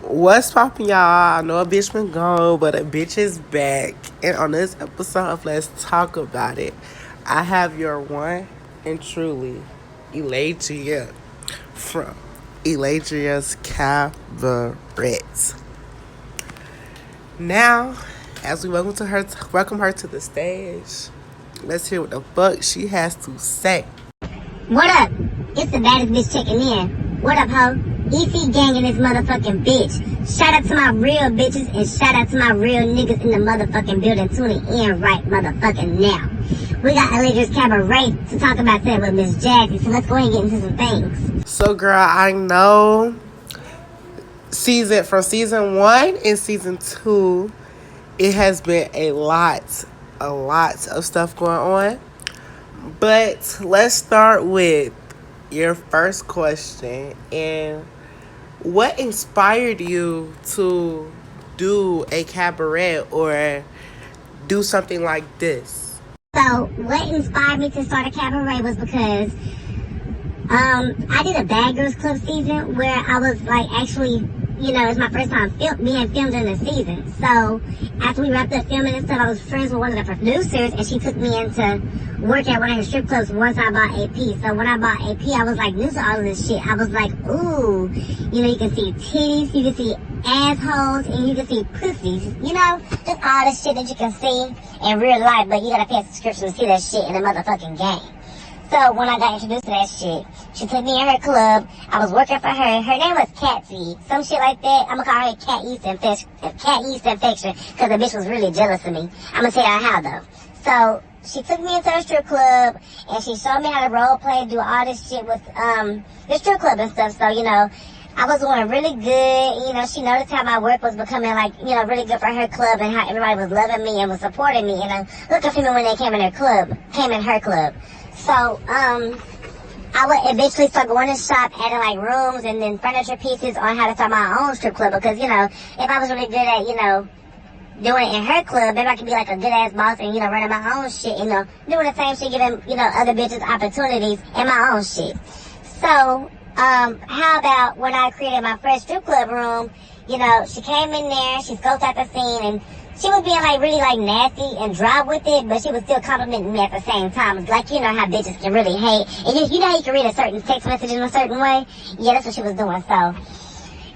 What's poppin', y'all? I know a bitch been gone, but a bitch is back. And on this episode of Let's Talk About It, I have your one and truly, Eladria from Eladria's Cabaret. Now, as we welcome her to the stage, let's hear what the fuck she has to say. What up? It's the baddest bitch checking in. What up, ho? EC gang in this motherfucking bitch. Shout out to my real bitches and shout out to my real niggas in the motherfucking building tuning in right motherfucking now. We got Eladria's Cabaret to talk about that with Miss Jazzy, so let's go ahead and get into some things. So, girl, I know from season 1 and season 2, it has been a lot of stuff going on. But let's start with your first question. And what inspired you to do a cabaret or do something like this? So, what inspired me to start a cabaret was because I did a Bad Girls Club season where I was like actually, it's my first time being filmed in the season. So after we wrapped up filming and stuff, I was friends with one of the producers and she took me in to work at one of her strip clubs once I bought AP. So when I bought AP, I was like new to all of this shit. I was like, ooh, you can see titties, you can see assholes, and you can see pussies, just all the shit that you can see in real life, but you gotta pay a subscription to see that shit in a motherfucking game. So when I got introduced to that shit, she took me in her club. I was working for her. Her name was Catsy, some shit like that. I'm gonna call her Cat Yeast Infection, because the bitch was really jealous of me. I'm gonna tell y'all how though. So she took me into her strip club and she showed me how to role play, do all this shit with the strip club and stuff. So I was doing really good. She noticed how my work was becoming really good for her club and how everybody was loving me and was supporting me and looking for me when they came in her club. So, I would eventually start going to shop, adding like rooms and then furniture pieces on how to start my own strip club because, if I was really good at, doing it in her club, maybe I could be like a good ass boss and, running my own shit, doing the same shit, giving, other bitches opportunities in my own shit. So, how about when I created my first strip club room, she came in there, she scoped out the scene and she was being really nasty and dry with it, but she was still complimenting me at the same time. It's like, how bitches can really hate. And you know how you can read a certain text message in a certain way? Yeah, that's what she was doing. So,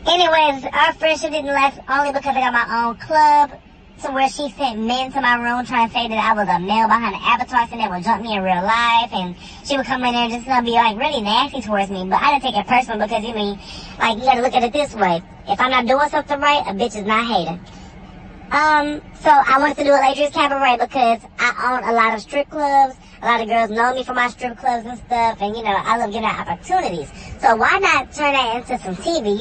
anyways, our friendship didn't last only because I got my own club to where she sent men to my room trying to say that I was a male behind an avatar and that would jump me in real life. And she would come in there and just be really nasty towards me. But I didn't take it personal because, you gotta look at it this way. If I'm not doing something right, a bitch is not hating. So I wanted to do Eladria's Cabaret because I own a lot of strip clubs. A lot of girls know me from my strip clubs and stuff. And, I love giving out opportunities. So why not turn that into some TV,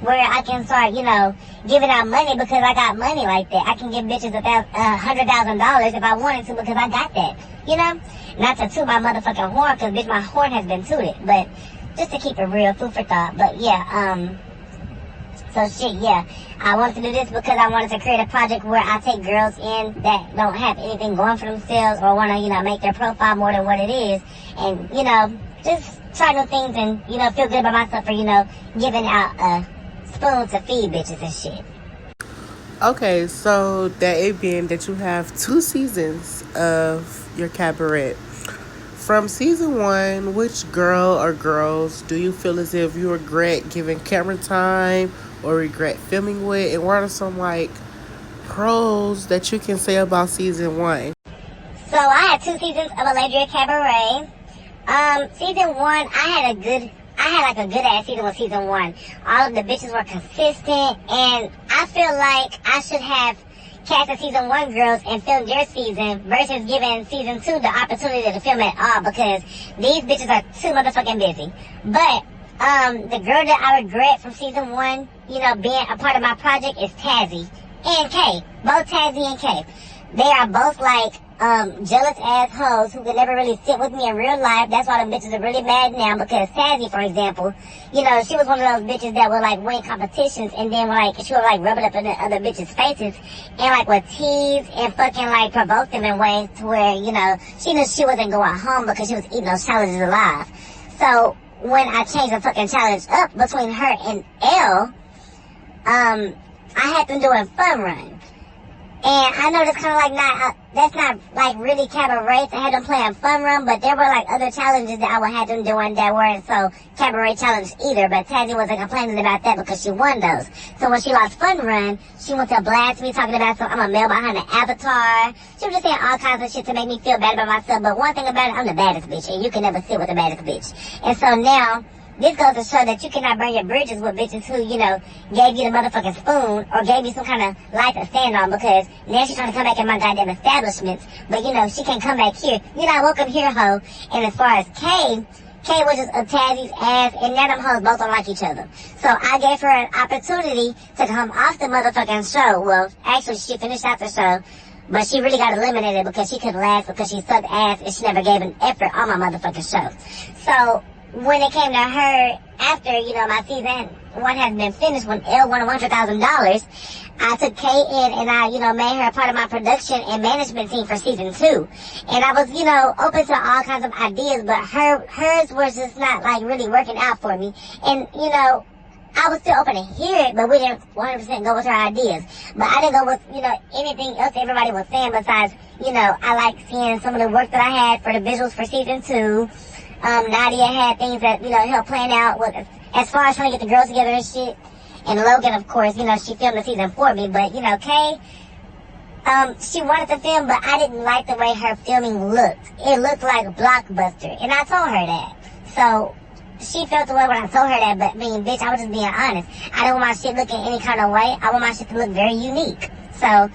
where I can start, giving out money because I got money like that. I can give bitches $100,000 if I wanted to because I got that, Not to toot my motherfucking horn because, bitch, my horn has been tooted. But just to keep it real, food for thought. But, yeah, so shit, yeah. I wanted to do this because I wanted to create a project where I take girls in that don't have anything going for themselves or want to, make their profile more than what it is. And, just try new things and, feel good about myself for, giving out a spoon to feed bitches and shit. Okay, so that it being that you have 2 seasons of your cabaret. From season 1, which girl or girls do you feel as if you regret giving camera time or regret filming with? And what are some pros that you can say about season 1? So I had 2 seasons of Eladria Cabaret. Season 1, I had a good ass season with season 1. All of the bitches were consistent and I feel like I should have cast the season 1 girls and filmed their season versus giving season 2 the opportunity to film at all because these bitches are too motherfucking busy. But the girl that I regret from season 1, being a part of my project is Tazzy and Kay. Both Tazzy and Kay. They are both jealous assholes who could never really sit with me in real life. That's why the bitches are really mad now because Tazzy, for example, she was one of those bitches that would win competitions and then she would rub it up in the other bitches' faces and would tease and fucking provoke them in ways to where, she knew she wasn't going home because she was eating those challenges alive. So when I changed the fucking challenge up between her and Elle, I had them doing Fun Run. And I know that's kind of like that's not like really cabaret to have them playing Fun Run, but there were like other challenges that I would have them doing that weren't so cabaret challenge either. But Tazzy wasn't complaining about that because she won those. So when she lost Fun Run, she went to blast me talking about I'm a male behind an avatar. She was just saying all kinds of shit to make me feel bad about myself. But one thing about it, I'm the baddest bitch, and you can never sit with the baddest bitch. And so now, this goes to show that you cannot burn your bridges with bitches who, gave you the motherfucking spoon or gave you some kind of life to stand on, because now she's trying to come back in my goddamn establishments. But, she can't come back here. You're not welcome here, hoe. And as far as Kay was just a Tazzy's ass, and now them hoes both don't like each other. So I gave her an opportunity to come off the motherfucking show. Well, actually, she finished out the show, but she really got eliminated because she couldn't last because she sucked ass and she never gave an effort on my motherfucking show. So when it came to her after, my season one has been finished, when Elle won $100,000, I took Kay in and I, made her a part of my production and management team for season 2. And I was, open to all kinds of ideas, but hers was just not like really working out for me. And, I was still open to hear it, but we didn't 100% go with her ideas. But I didn't go with, anything else everybody was saying besides, I like seeing some of the work that I had for the visuals for season 2. Nadia had things that, helped plan out with, as far as trying to get the girls together and shit. And Logan, of course, she filmed the season for me. But, Kay, she wanted to film, but I didn't like the way her filming looked. It looked like Blockbuster. And I told her that. So she felt the way when I told her that, but bitch, I was just being honest. I didn't want my shit looking any kind of way. I want my shit to look very unique. So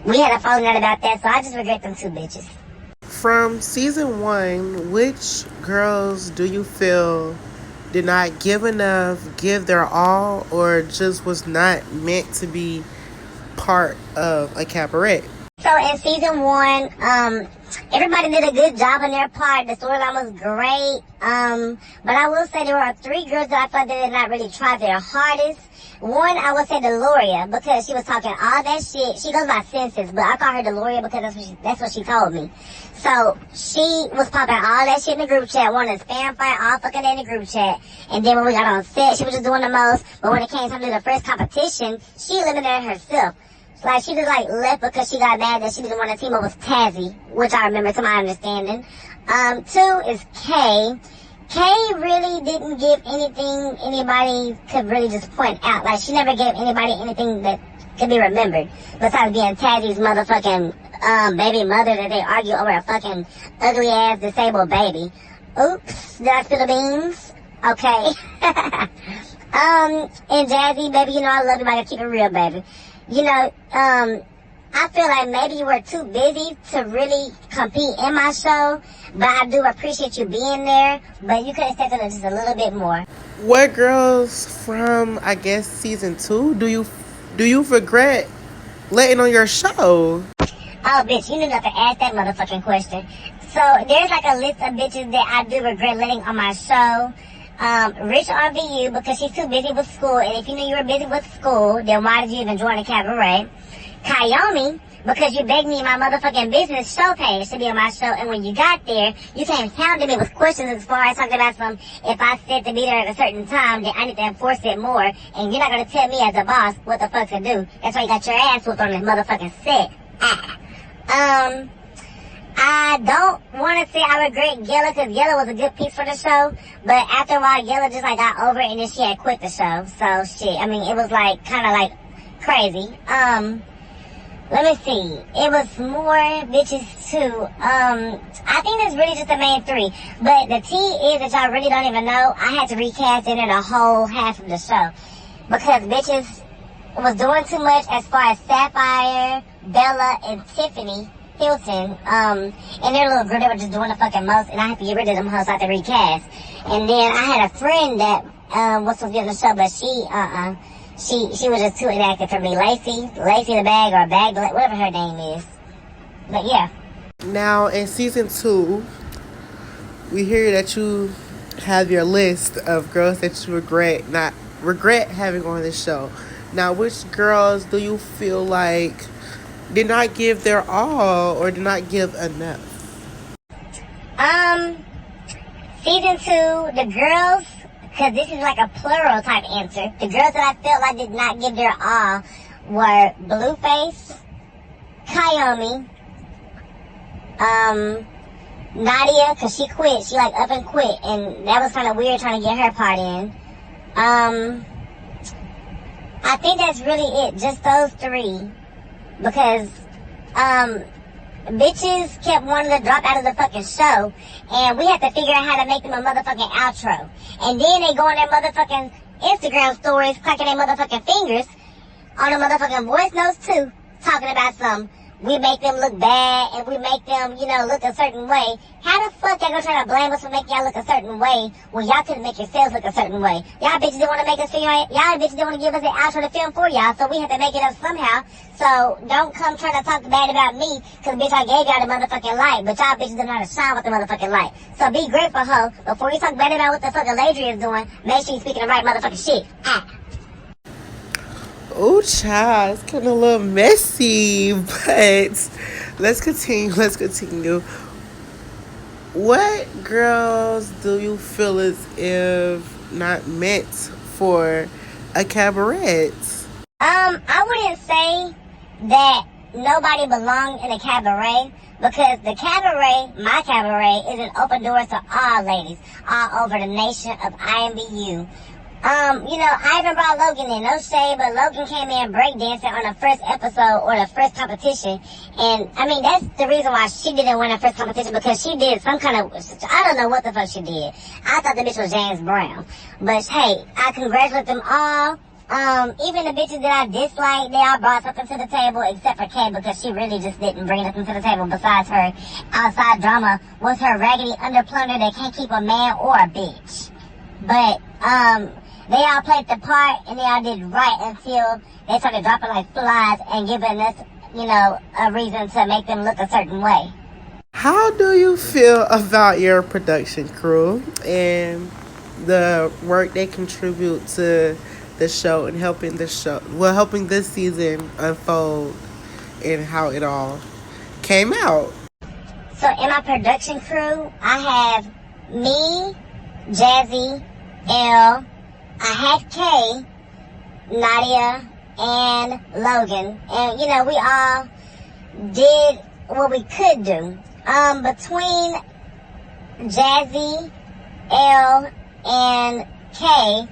we had a falling out about that, so I just regret them two bitches. From season 1, which girls do you feel did not give their all, or just was not meant to be part of a cabaret? So in season 1, everybody did a good job on their part. The storyline was great. But I will say there were 3 girls that I thought they did not really try their hardest. One, I would say Deloria, because she was talking all that shit. She goes by Senses, but I call her Deloria because that's what she told me. So she was popping all that shit in the group chat, wanting to spam fight all fucking day in the group chat. And then when we got on set, she was just doing the most. But when it came time to the first competition, she eliminated herself. Like, she just, left because she got mad that she didn't want to team up with Tazzy, which I remember to my understanding. 2 is Kay. Kay really didn't give anything anybody could really just point out. Like, she never gave anybody anything that could be remembered, besides being Tazzy's motherfucking baby mother that they argue over a fucking ugly-ass disabled baby. Oops, did I spill the beans? Okay. And Jazzy, baby, I love you, but I gotta keep it real, baby. I feel like maybe you were too busy to really compete in my show, but I do appreciate you being there, but you could have stepped in just a little bit more. What girls from, I guess, season 2 do you regret letting on your show? Oh, bitch, you knew not to ask that motherfucking question. So there's a list of bitches that I do regret letting on my show. Rich RVU, because she's too busy with school, and if you knew you were busy with school, then why did you even join a cabaret? Kayomi, because you begged me in my motherfucking business show page to be on my show, and when you got there, you came hounding me with questions as far as talking about if I said to be there at a certain time, then I need to enforce it more, and you're not gonna tell me as a boss what the fuck to do. That's why you got your ass whooped on this motherfucking set. I don't want to say I regret Yella, because Yella was a good piece for the show, but after a while, Yella just got over it, and then she had quit the show. So shit, it was kind of crazy. Let me see. It was more bitches too. I think that's really just the main 3. But the tea is that y'all really don't even know. I had to recast in the whole half of the show, because bitches was doing too much as far as Sapphire, Bella, and Tiffany Hilton, and their little group, they were just doing the fucking most, and I had to get rid of them hoes out the recast. And then I had a friend that was supposed to be on the show, but she was just too inactive for me. Lacey the Bag, or Bag, whatever her name is. But yeah. Now in season 2, we hear that you have your list of girls that you regret having on this show. Now, which girls do you feel like did not give their all, or did not give enough? Season 2, the girls because this is like a plural type answer. The girls that I felt like did not give their all were Blueface, Kayomi, Nadia, because she quit. She like up and quit, and that was kind of weird trying to get her part in. I think that's really it, just those three, because bitches kept wanting to drop out of the fucking show, and we had to figure out how to make them a motherfucking outro. And then they go on their motherfucking Instagram stories, clacking their motherfucking fingers on the motherfucking voice notes too, talking about we make them look bad and we make them, look a certain way. How the fuck y'all gonna try to blame us for making y'all look a certain way when y'all couldn't make yourselves look a certain way? Y'all bitches didn't want to make us feel right. Y'all bitches didn't want to give us an outro to film for y'all, so we had to make it up somehow. So don't come trying to talk bad about me, cause bitch I gave y'all the motherfucking light, but y'all bitches didn't know how to shine with the motherfucking light. So be grateful, ho. Before you talk bad about what the fucking Ladry is doing, make sure you speaking the right motherfucking shit. Oh, child, it's getting a little messy, but let's continue. What girls do you feel as if not meant for a cabaret? I wouldn't say that nobody belonged in a cabaret, because the cabaret, my cabaret, is an open door to all ladies all over the nation of IMBU. I even brought Logan in, no shade, but Logan came in breakdancing on the first episode or the first competition. And, that's the reason why she didn't win the first competition, because she did some kind of, I don't know what the fuck she did. I thought the bitch was James Brown. But, hey, I congratulate them all. Even the bitches that I dislike, they all brought something to the table, except for Kay, because she really just didn't bring nothing to the table besides her outside drama with her raggedy underplunder that can't keep a man or a bitch. But, they all played the part, and they all did right until they started dropping like flies and giving us, a reason to make them look a certain way. How do you feel about your production crew and the work they contribute to the show and helping this season unfold and how it all came out? So in my production crew, I have me, Jazzy, L, I had Kay, Nadia, and Logan. And, we all did what we could do. Between Jazzy, L, and Kay,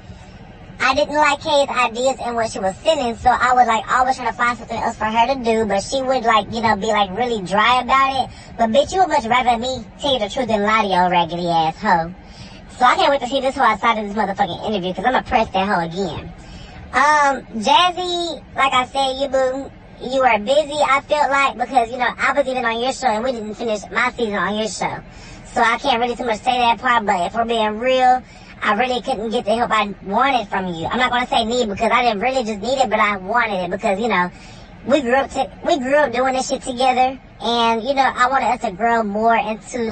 I didn't like Kay's ideas and what she was sending, so I was always trying to find something else for her to do, but she would be really dry about it. But bitch, you would much rather me tell you the truth than lie to your raggedy ass hoe. So I can't wait to see this hoe outside of this motherfucking interview, because I'm going to press that hoe again. Jazzy, like I said, you were busy, I felt like, because, I was even on your show, and we didn't finish my season on your show. So I can't really too much say that part, but if we're being real, I really couldn't get the help I wanted from you. I'm not going to say need, because I didn't really just need it, but I wanted it, because, we grew up doing this shit together, and, I wanted us to grow more into,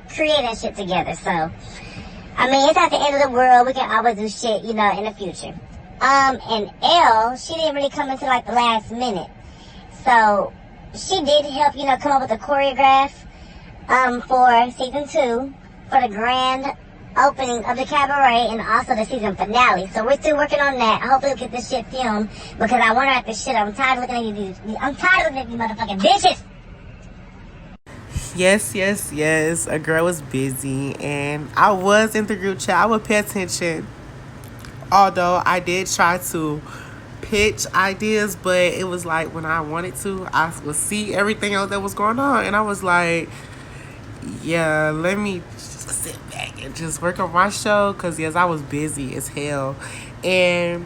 creating shit together, so... it's not the end of the world. We can always do shit, in the future. And Elle, she didn't really come until the last minute. So, she did help, come up with the choreograph, for season 2, for the grand opening of the cabaret, and also the season finale. So we're still working on that. Hopefully we'll get this shit filmed, because I want to write this shit. I'm tired of looking at these motherfucking bitches. Yes. A girl was busy, and I was in the group chat. I would pay attention. Although I did try to pitch ideas, but it was when I wanted to, I would see everything else that was going on, and I was like, yeah, let me just sit back and just work on my show, because yes, I was busy as hell. And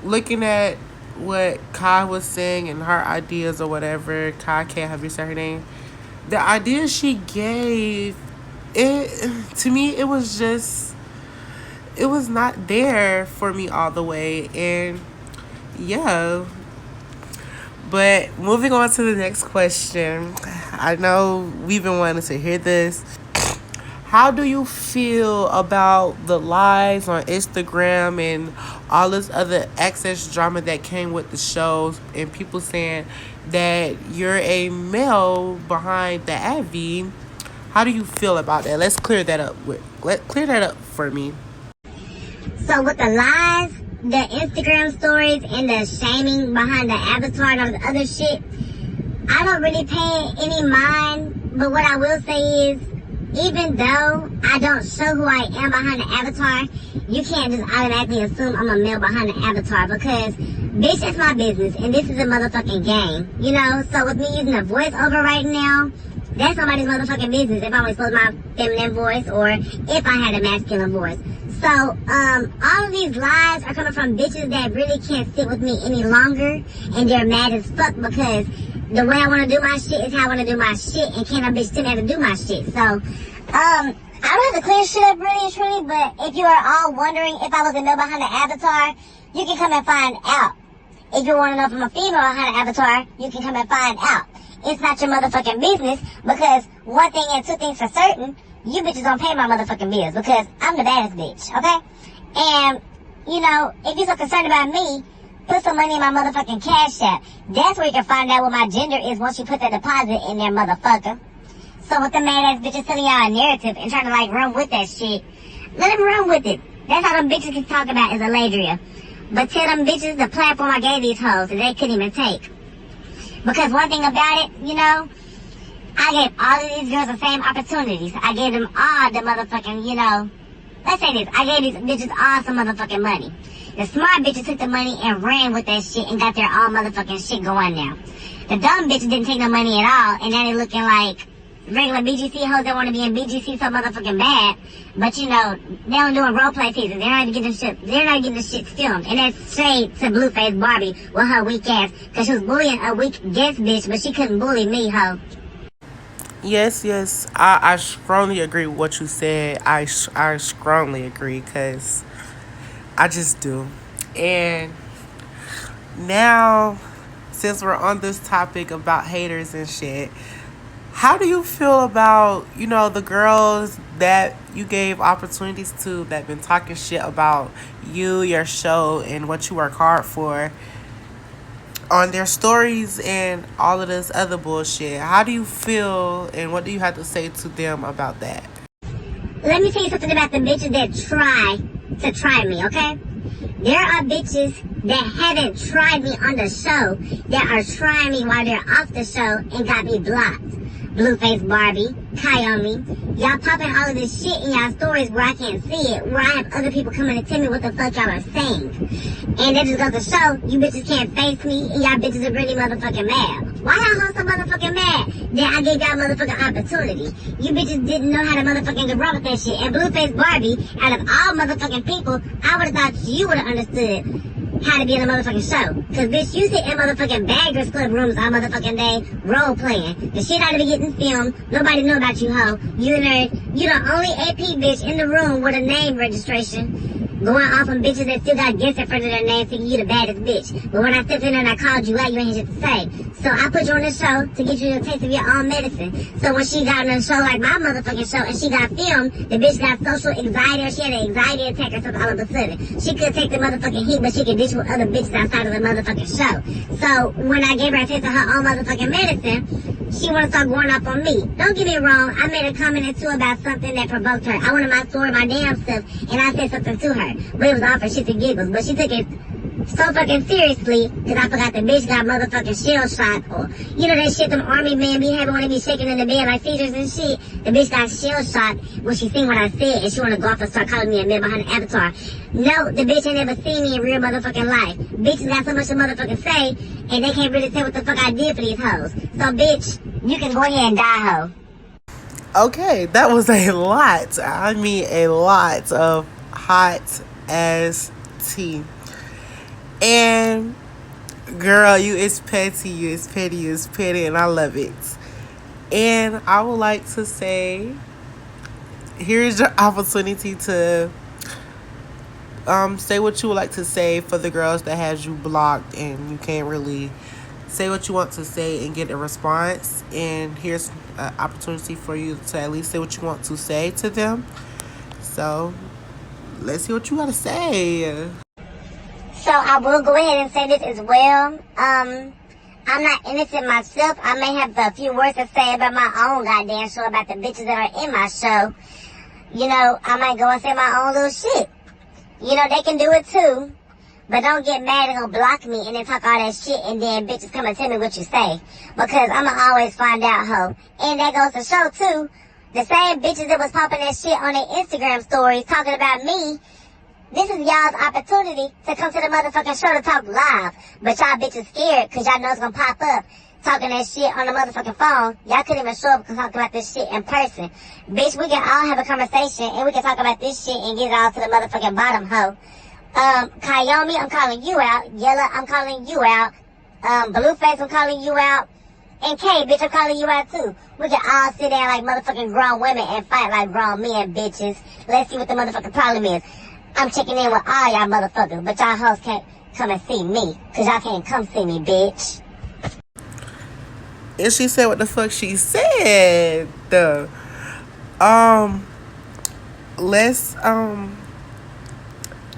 looking at what Kai was saying and her ideas or whatever, Kai, can't have you said her name, the ideas she gave, to me, it was not there for me all the way. And yeah, but moving on to the next question, I know we've been wanting to hear this. How do you feel about the lies on Instagram and all this other excess drama that came with the shows, and people saying that you're a male behind the Abby? How do you feel about that? Let's clear that up Clear that up for me. So with the lies, the Instagram stories, and the shaming behind the avatar and all the other shit, I don't really pay any mind. But what I will say is, even though I don't show who I am behind the avatar, you can't just automatically assume I'm a male behind the avatar, because bitch, that's my business and this is a motherfucking game, you know? So with me using a voiceover right now, that's nobody's motherfucking business if I expose my feminine voice or if I had a masculine voice. So, all of these lies are coming from bitches that really can't sit with me any longer, and they're mad as fuck because the way I want to do my shit is how I want to do my shit, and can't a bitch tell me how to do my shit. So, I don't have to clear shit up really and truly, but if you are all wondering if I was a male behind the avatar, you can come and find out. If you want to know if I'm a female behind the avatar, you can come and find out. It's not your motherfucking business, because one thing and two things for certain, you bitches don't pay my motherfucking bills, because I'm the baddest bitch, okay? And, you know, if you're so concerned about me, put some money in my motherfucking cash app. That's where you can find out what my gender is once you put that deposit in there, motherfucker. So with the mad ass bitches telling y'all a narrative and trying to like run with that shit, let them run with it. That's how them bitches can talk about is Aladria. But tell them bitches the platform I gave these hoes that they couldn't even take. Because one thing about it, you know, I gave all of these girls the same opportunities. I gave them all the motherfucking, you know, let's say this, I gave these bitches all some motherfucking money. The smart bitches took the money and ran with that shit and got their all motherfucking shit going now. The dumb bitches didn't take no money at all, and now they looking like regular BGC hoes that want to be in BGC so motherfucking bad. But you know, they don't doing role play pieces. They're not even getting shit. They're not getting the shit filmed. And that's straight to Blueface Barbie with her weak ass, cause she was bullying a weak guest bitch, but she couldn't bully me, hoe. Yes. I strongly agree with what you said. I strongly agree, because I just do. And now, since we're on this topic about haters and shit, how do you feel about, you know, the girls that you gave opportunities to that been talking shit about you, your show, and what you work hard for on their stories and all of this other bullshit? How do you feel, and what do you have to say to them about that? Let me tell you something about the bitches that try me, okay? There are bitches that haven't tried me on the show that are trying me while they're off the show and got me blocked. Blueface Barbie, Kayomi, y'all popping all of this shit in y'all stories where I can't see it, where I have other people coming to tell me what the fuck y'all are saying. And that just goes to show you bitches can't face me, and y'all bitches are really motherfucking mad. Why y'all hoes so motherfucking mad that I gave y'all motherfucking opportunity? You bitches didn't know how to motherfucking get wrong with that shit. And Blueface Barbie, out of all motherfucking people, I would have thought you would have understood how to be in a motherfucking show. Cause bitch, you sit in motherfucking Baggers Club rooms all motherfucking day, role playing. The shit ought to be getting filmed. Nobody know about you, hoe. You nerd. You the only AP bitch in the room with a name registration. Going off on bitches that still got guests in front of their name thinking you the baddest bitch. But when I stepped in there and I called you out, you ain't shit to say. So I put you on this show to get you a taste of your own medicine. So when she got on a show like my motherfucking show and she got filmed, the bitch got social anxiety, or she had an anxiety attack or something all of a sudden. She could take the motherfucking heat, but she could ditch with other bitches outside of the motherfucking show. So when I gave her a taste of her own motherfucking medicine, she wanna start going up on me. Don't get me wrong, I made a comment or two about something that provoked her. I wanted my story, my damn self, and I said something to her. But it was all for shits and giggles. But she took it so fucking seriously, because I forgot the bitch got motherfucking shell shot. Or, you know that shit them army men be having when they be shaking in the bed like seizures and shit? The bitch got shell shot when she seen what I said, and she wanna go off and start calling me a man behind the avatar. No, the bitch ain't never seen me in real motherfucking life. Bitches got so much to motherfucking say, and they can't really say what the fuck I did for these hoes. So bitch, you can go ahead and die, hoe. Okay, that was a lot. I mean, a lot of hot ass tea. And girl, you is petty, you is petty, you is petty, and I love it. And I would like to say, here's your opportunity to say what you would like to say for the girls that has you blocked and you can't really say what you want to say and get a response. And here's an opportunity for you to at least say what you want to say to them. So let's see what you got to say. So I will go ahead and say this as well. I'm not innocent myself. I may have a few words to say about my own goddamn show, about the bitches that are in my show. you know, I might go and say my own little shit. You know, they can do it too. But don't get mad and go block me and then talk all that shit and then bitches come and tell me what you say. Because I'ma always find out, ho. And that goes to show too, the same bitches that was popping that shit on their Instagram stories talking about me, this is y'all's opportunity to come to the motherfucking show to talk live. But y'all bitches scared because y'all know it's gonna pop up talking that shit on the motherfucking phone. Y'all couldn't even show up and talk about this shit in person. Bitch, we can all have a conversation and we can talk about this shit and get it all to the motherfucking bottom, ho. Kayomi, I'm calling you out. Yella, I'm calling you out. Blueface, I'm calling you out. And Kay, bitch, I'm calling you out too. We can all sit there like motherfucking grown women and fight like grown men, bitches. Let's see what the motherfucking problem is. I'm checking in with all y'all motherfuckers, but y'all hoes can't come and see me. Cause y'all can't come see me, bitch. And she said what the fuck she said. Let's,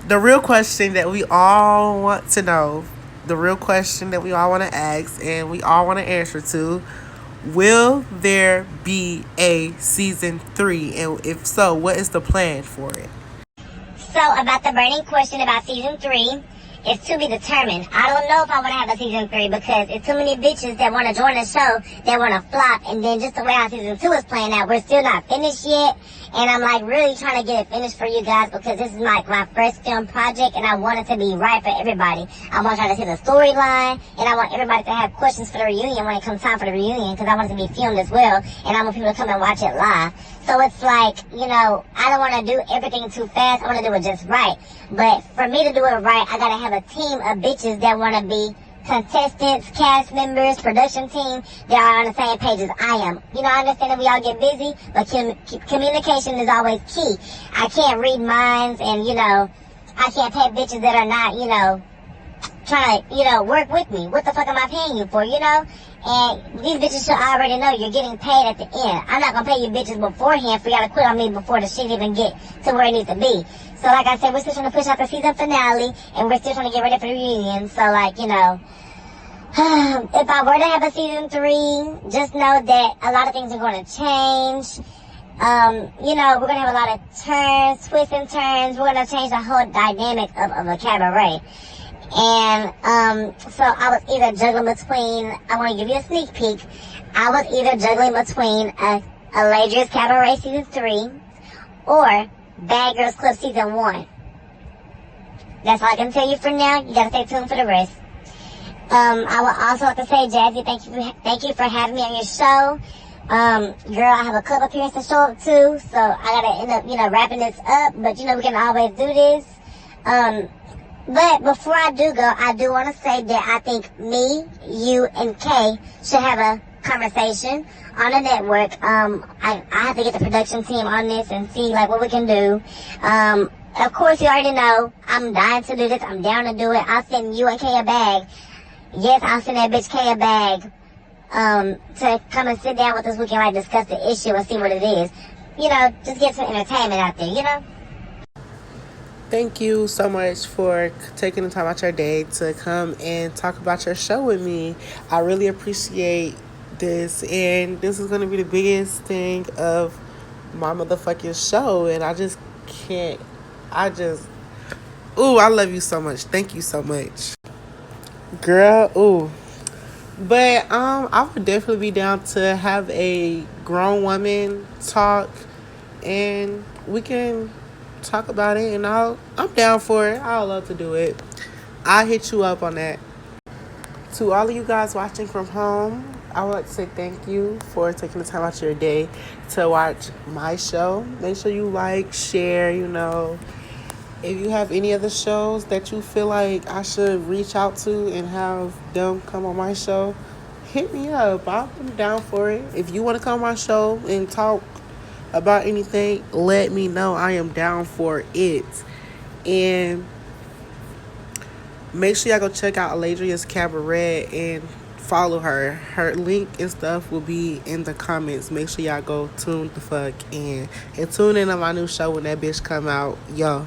the real question that we all want to know, the real question that we all want to ask and we all want to answer to, will there be a season 3? And if so, what is the plan for it? So, about the burning question about season 3, it's to be determined. I don't know if I want to have a season 3 because it's too many bitches that want to join the show that want to flop. And then just the way our season 2 is playing out, we're still not finished yet. And I'm like really trying to get it finished for you guys because this is like my first film project and I want it to be right for everybody. I want y'all to see the storyline and I want everybody to have questions for the reunion when it comes time for the reunion because I want it to be filmed as well and I want people to come and watch it live. So it's like, you know, I don't want to do everything too fast. I want to do it just right. But for me to do it right, I got to have a team of bitches that want to be contestants, cast members, production team, they are on the same page as I am. You know, I understand that we all get busy, but communication is always key. I can't read minds and, you know, I can't pay bitches that are not, you know, trying to, you know, work with me. What the fuck am I paying you for, you know? And these bitches should already know you're getting paid at the end. I'm not going to pay you bitches beforehand for y'all to quit on me before the shit even get to where it needs to be. So like I said, we're still trying to push out the season finale and we're still trying to get ready for the reunion. So like, you know, if I were to have a season 3, just know that a lot of things are going to change. You know, we're going to have a lot of turns, twists and turns. We're going to change the whole dynamic of a cabaret. And so I was either juggling between, I want to give you a sneak peek, I was either juggling between a Ladria's Cabaret Season 3 or Bad Girls Club Season 1. That's all I can tell you for now. You gotta stay tuned for the rest. I would also like to say, Jazzy, thank you for having me on your show. Girl, I have a club appearance to show up to, so I gotta end up, you know, wrapping this up, but you know, we can always do this. But before I do go, I do want to say that I think me, you, and Kay should have a conversation on the network. I have to get the production team on this and see like what we can do. Of course, you already know I'm dying to do this. I'm down to do it. I'll send you and Kay a bag. Yes, I'll send that bitch Kay a bag to come and sit down with us. We can like discuss the issue and see what it is. You know, just get some entertainment out there. You know. Thank you so much for taking the time out your day to come and talk about your show with me. I really appreciate this, and this is going to be the biggest thing of my motherfucking show, and I just can't, I love you so much. Thank you so much. Girl, ooh. But I would definitely be down to have a grown woman talk, and we can talk about it, and I'm down for it. I'll love to do it. I'll hit you up on that. To all of you guys watching from home, I would like to say thank you for taking the time out of your day to watch my show. Make sure you like, share, you know. If you have any other shows that you feel like I should reach out to and have them come on my show, hit me up. I'm down for it. If you want to come on my show and talk about anything, let me know. I am down for it. And make sure y'all go check out Ladria's Cabaret and follow her. Her link and stuff will be in the comments. Make sure y'all go tune the fuck in and tune in on my new show when that bitch come out. Yo.